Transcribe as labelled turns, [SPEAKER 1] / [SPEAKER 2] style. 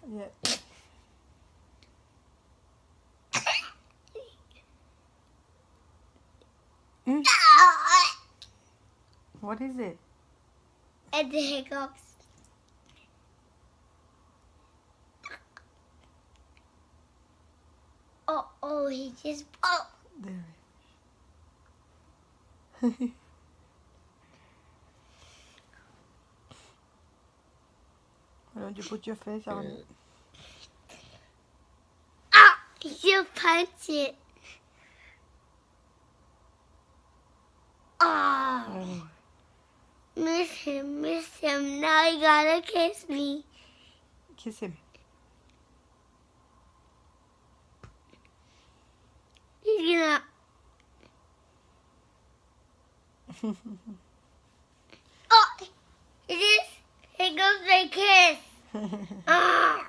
[SPEAKER 1] Yeah. Mm. What is it?
[SPEAKER 2] And the hiccups. Oh, he just. Oh.
[SPEAKER 1] There. Why don't you put your face on it?
[SPEAKER 2] Ah! You punch it. Oh. Miss him. Now you gotta kiss me.
[SPEAKER 1] Kiss him.
[SPEAKER 2] He's gonna. Oh! He goes like kiss. Ah!